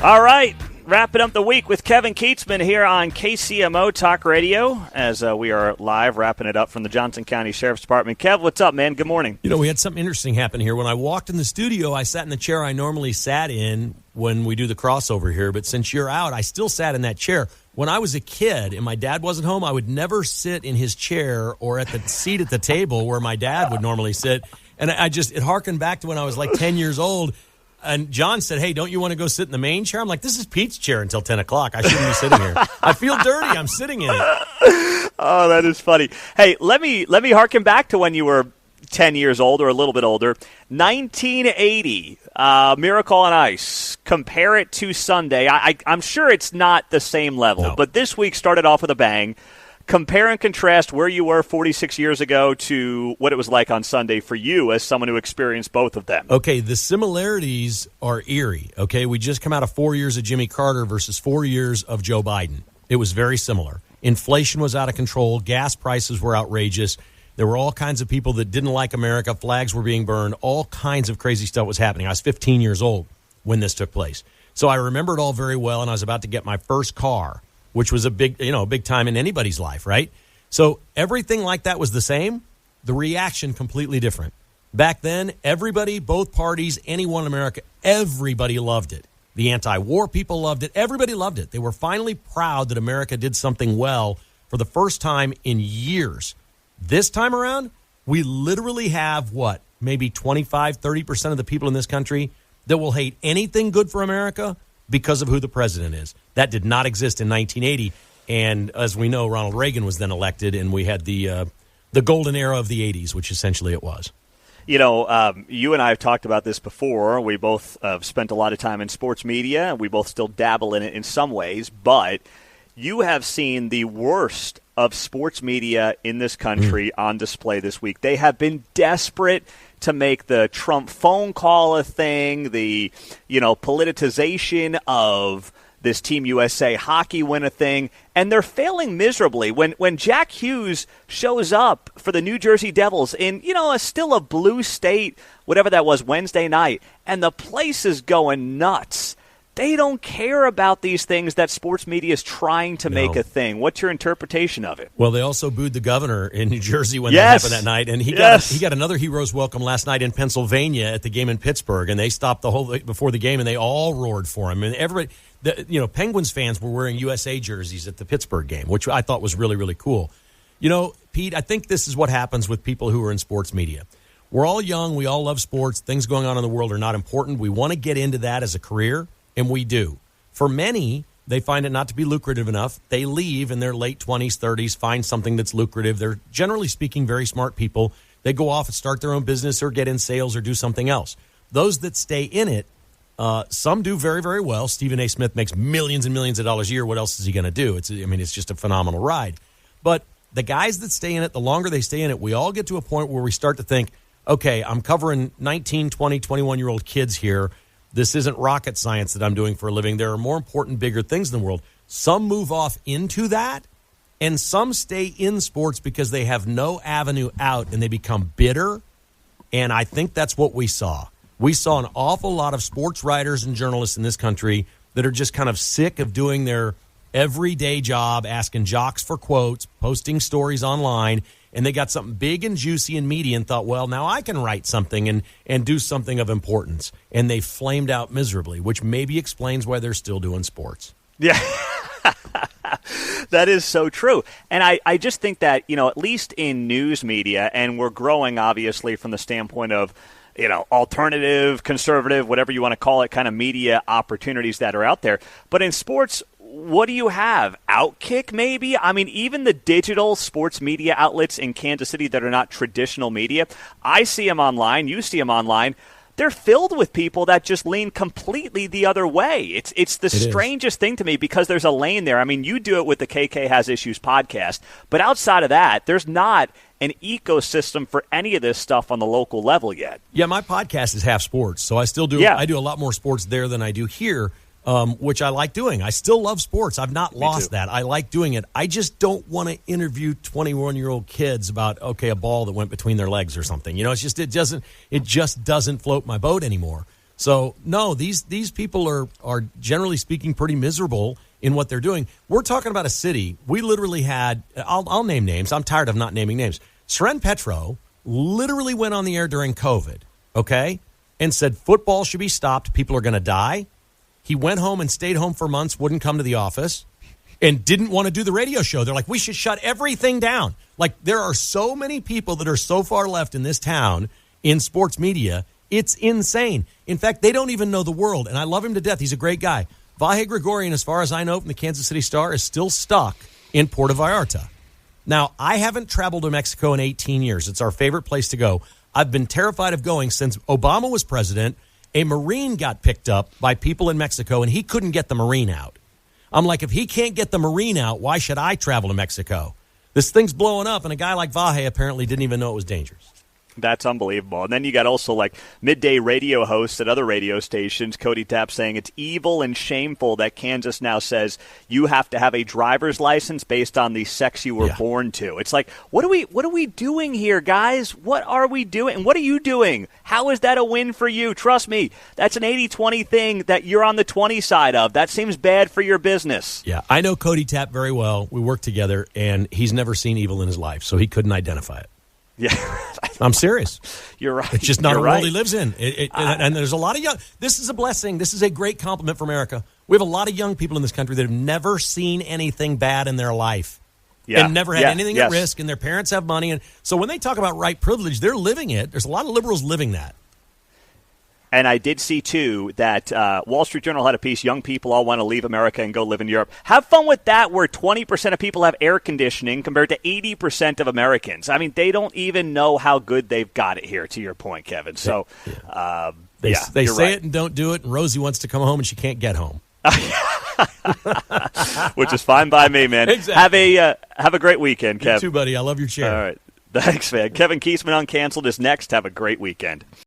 All right, wrapping up the week with Kevin Keatsman here on KCMO Talk Radio as we are live wrapping it up from the Johnson County Sheriff's Department. Kev, what's up, man? Good morning. You know, we had something interesting happen here. When I walked in the studio, I sat in the chair I normally sat in when we do the crossover here, but since you're out, I still sat in that chair. When I was a kid and my dad wasn't home, I would never sit in his chair or at the seat at the table where my dad would normally sit. And it harkened back to when I was like 10 years old. And John said, hey, don't you want to go sit in the main chair? I'm like, this is Pete's chair until 10 o'clock. I shouldn't be sitting here. I feel dirty. I'm sitting in it. Oh, that is funny. Hey, let me harken back to when you were 10 years old or a little bit older. 1980, Miracle on Ice. Compare it to Sunday. I'm sure it's not the same level, but this week started off with a bang. Compare and contrast where you were 46 years ago to what it was like on Sunday for you as someone who experienced both of them. Okay, the similarities are eerie. Okay, we just come out of 4 years of Jimmy Carter versus 4 years of Joe Biden. It was very similar. Inflation was out of control. Gas prices were outrageous. There were all kinds of people that didn't like America. Flags were being burned. All kinds of crazy stuff was happening. I was 15 years old when this took place. So I remember it all very well, and I was about to get my first car, which was a big time in anybody's life, right? So everything like that was the same. The reaction completely different. Back then, everybody, both parties, anyone in America, everybody loved it. The anti-war people loved it. Everybody loved it. They were finally proud that America did something well for the first time in years. This time around, we literally have, maybe 25, 30% of the people in this country that will hate anything good for America because of who the president is. That did not exist in 1980. And as we know, Ronald Reagan was then elected, and we had the golden era of the 80s, which essentially it was. You know, you and I have talked about this before. We both spent a lot of time in sports media. We both still dabble in it in some ways. But you have seen the worst of sports media in this country on display this week. They have been desperate to make the Trump phone call a thing, the, politicization of this Team USA hockey win a thing, and they're failing miserably. When Jack Hughes shows up for the New Jersey Devils in, still a blue state, whatever that was, Wednesday night, and the place is going nuts. They don't care about these things that sports media is trying to make a thing. What's your interpretation of it? Well, they also booed the governor in New Jersey when that happened that night, and he got another hero's welcome last night in Pennsylvania at the game in Pittsburgh, and they stopped the whole before the game, and they all roared for him. And everybody, Penguins fans were wearing USA jerseys at the Pittsburgh game, which I thought was really, really cool. Pete, I think this is what happens with people who are in sports media. We're all young. We all love sports. Things going on in the world are not important. We want to get into that as a career. And we do. For many, they find it not to be lucrative enough. They leave in their late 20s, 30s, find something that's lucrative. They're generally speaking very smart people. They go off and start their own business or get in sales or do something else. Those that stay in it, some do very, very well. Stephen A. Smith makes millions and millions of dollars a year. What else is he going to do? It's just a phenomenal ride. But the guys that stay in it, the longer they stay in it, we all get to a point where we start to think, okay, I'm covering 19, 20, 21-year-old kids here. This isn't rocket science that I'm doing for a living. There are more important, bigger things in the world. Some move off into that, and some stay in sports because they have no avenue out, and they become bitter. And I think that's what we saw. We saw an awful lot of sports writers and journalists in this country that are just kind of sick of doing their everyday job, asking jocks for quotes, posting stories online, and they got something big and juicy and meaty and thought, well, now I can write something and do something of importance. And they flamed out miserably, which maybe explains why they're still doing sports. Yeah, that is so true. And I just think that, at least in news media, and we're growing, obviously, from the standpoint of, alternative, conservative, whatever you want to call it, kind of media opportunities that are out there. But in sports, what do you have? Outkick, maybe? I mean, even the digital sports media outlets in Kansas City that are not traditional media, I see them online, you see them online. They're filled with people that just lean completely the other way. It's the strangest thing to me because there's a lane there. I mean, you do it with the KK Has Issues podcast, but outside of that, there's not an ecosystem for any of this stuff on the local level yet. Yeah, my podcast is half sports, so I still do. I do a lot more sports there than I do here. Which I like doing. I still love sports. I've not lost that. I like doing it. I just don't want to interview 21-year-old kids about, a ball that went between their legs or something. It just doesn't float my boat anymore. So, no, these people are generally speaking pretty miserable in what they're doing. We're talking about a city. We literally had, I'll name names. I'm tired of not naming names. Seren Petro literally went on the air during COVID, okay, and said football should be stopped. People are going to die. He went home and stayed home for months, wouldn't come to the office, and didn't want to do the radio show. They're like, we should shut everything down. Like, there are so many people that are so far left in this town in sports media. It's insane. In fact, they don't even know the world, and I love him to death. He's a great guy. Vahe Gregorian, as far as I know from the Kansas City Star, is still stuck in Puerto Vallarta. Now, I haven't traveled to Mexico in 18 years. It's our favorite place to go. I've been terrified of going since Obama was president. A Marine got picked up by people in Mexico, and he couldn't get the Marine out. I'm like, if he can't get the Marine out, why should I travel to Mexico? This thing's blowing up, and a guy like Vahe apparently didn't even know it was dangerous. That's unbelievable. And then you got also like midday radio hosts at other radio stations, Cody Tapp, saying it's evil and shameful that Kansas now says you have to have a driver's license based on the sex you were born to. It's like, what are we doing here, guys? What are we doing? And what are you doing? How is that a win for you? Trust me, that's an 80-20 thing that you're on the 20 side of. That seems bad for your business. Yeah, I know Cody Tapp very well. We work together, and he's never seen evil in his life, so he couldn't identify it. Yeah, I'm serious. You're right. It's just not You're a world right. he lives in. And there's a lot of young. This is a blessing. This is a great compliment for America. We have a lot of young people in this country that have never seen anything bad in their life, and never had anything at risk. And their parents have money, and so when they talk about right privilege, they're living it. There's a lot of liberals living that. And I did see, too, that Wall Street Journal had a piece, young people all want to leave America and go live in Europe. Have fun with that, where 20% of people have air conditioning compared to 80% of Americans. I mean, they don't even know how good they've got it here, to your point, Kevin. So, they say right. it and don't do it, and Rosie wants to come home and she can't get home. Which is fine by me, man. Exactly. Have a great weekend, Kev. You too, buddy. I love your chair. All right. Thanks, man. Kevin Kiesman Uncanceled is next. Have a great weekend.